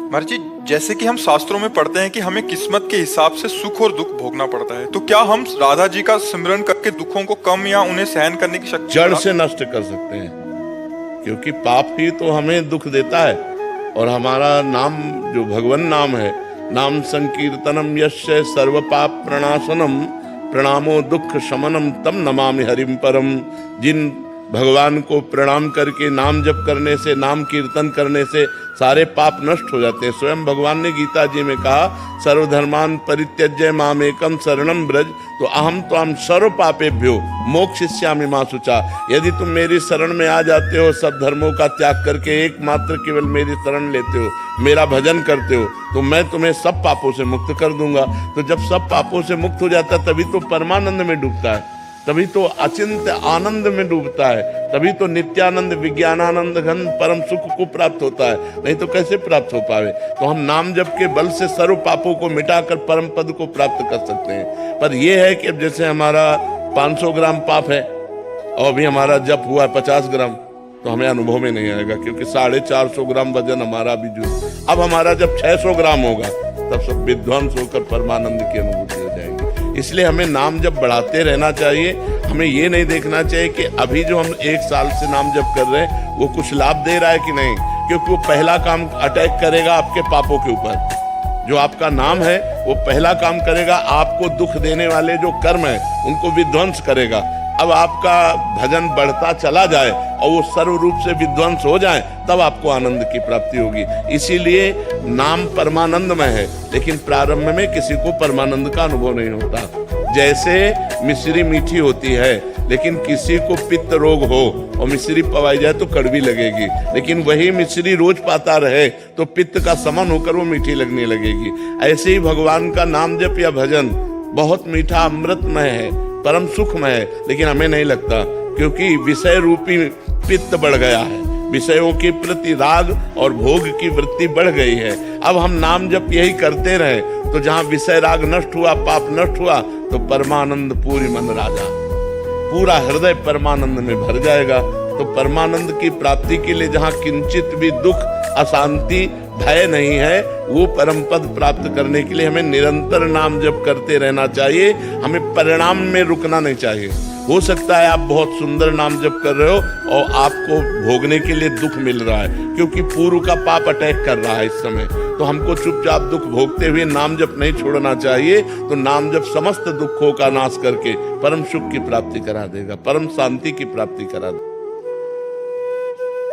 महर्षि जी, जैसे कि हम शास्त्रों में पढ़ते हैं कि हमें किस्मत के हिसाब से सुख और दुख भोगना पड़ता है, तो क्या हम राधा जी का सिमरन करके दुखों को कम या उन्हें सहन करने की शक्ति जड़ से नष्ट कर सकते हैं, क्योंकि पाप ही तो हमें दुख देता है। और हमारा नाम जो भगवान नाम है, नाम संकीर्तनम यस्य सर्व पाप प्रणाशनम प्रणामो दुख शमनम तम नमामि हरिम परम। जिन भगवान को प्रणाम करके नाम जप करने से, नाम कीर्तन करने से सारे पाप नष्ट हो जाते हैं। स्वयं भगवान ने गीता जी में कहा, सर्वधर्मान परित्यज्य मामेकम शरणम ब्रज, तो अहम त्वाम सर्व पापेभ्यो मोक्षयिष्यामि मा शुचा। यदि तुम मेरी शरण में आ जाते हो, सब धर्मों का त्याग करके एकमात्र केवल मेरी शरण लेते हो, मेरा भजन करते हो, तो मैं तुम्हें सब पापों से मुक्त कर दूंगा। तो जब सब पापों से मुक्त हो जाता है, तभी तो परमानंद में डूबता है, तभी तो अचिंत्य आनंद में डूबता है, तभी तो नित्यानंद विज्ञानानंद घन परम सुख को प्राप्त होता है। नहीं तो कैसे प्राप्त हो पावे। तो हम नाम जप के बल से सर्व पापों को मिटाकर परम पद को प्राप्त कर सकते हैं। पर यह है कि अब जैसे हमारा 500 ग्राम पाप है और अभी हमारा जप हुआ है 50 ग्राम, तो हमें अनुभव में नहीं आएगा, क्योंकि 450 ग्राम वजन हमारा भी जो अब हमारा जब 600 ग्राम होगा, तब सब विध्वंस होकर परमानंद की अनुभूति हो जाएगी। इसलिए हमें नाम जप बढ़ाते रहना चाहिए। हमें ये नहीं देखना चाहिए कि अभी जो हम 1 साल से नाम जप कर रहे हैं वो कुछ लाभ दे रहा है कि नहीं, क्योंकि वो पहला काम अटैक करेगा आपके पापों के ऊपर। जो आपका नाम है वो पहला काम करेगा, आपको दुख देने वाले जो कर्म है उनको विध्वंस करेगा। अब आपका भजन बढ़ता चला जाए और वो सर्व रूप से विध्वंस हो जाए, तब आपको आनंद की प्राप्ति होगी। इसीलिए नाम परमानंदमय है, लेकिन प्रारंभ में किसी को परमानंद का अनुभव नहीं होता। जैसे मिश्री मीठी होती है, लेकिन किसी को पित्त रोग हो और मिश्री पवाई जाए तो कड़वी लगेगी, लेकिन वही मिश्री रोज पाता रहे तो पित्त का समन होकर वो मीठी लगने लगेगी। ऐसे ही भगवान का नाम जप या भजन बहुत मीठा अमृतमय है, परम सुखमय है, लेकिन हमें नहीं लगता, क्योंकि विषय रूपी पित्त बढ़ गया है, विषयों के प्रति राग और भोग की वृत्ति बढ़ गई है। अब हम नाम जप यही करते रहे तो जहाँ विषय राग नष्ट हुआ, पाप नष्ट हुआ, तो परमानंद पूरी मन राजा, पूरा हृदय परमानंद में भर जाएगा। तो परमानंद की प्राप्ति के लिए जहाँ किंचित भी दुख, अशांति, भय नहीं है, वो परम पद प्राप्त करने के लिए हमें निरंतर नाम जप करते रहना चाहिए। हमें परिणाम में रुकना नहीं चाहिए। हो सकता है आप बहुत सुंदर नाम जप कर रहे हो और आपको भोगने के लिए दुख मिल रहा है, क्योंकि पूर्व का पाप अटैक कर रहा है इस समय। तो हमको चुपचाप दुख भोगते हुए नाम जप नहीं छोड़ना चाहिए। तो नाम जप समस्त दुखों का नाश करके परम सुख की प्राप्ति करा देगा, परम शांति की प्राप्ति करा देगा।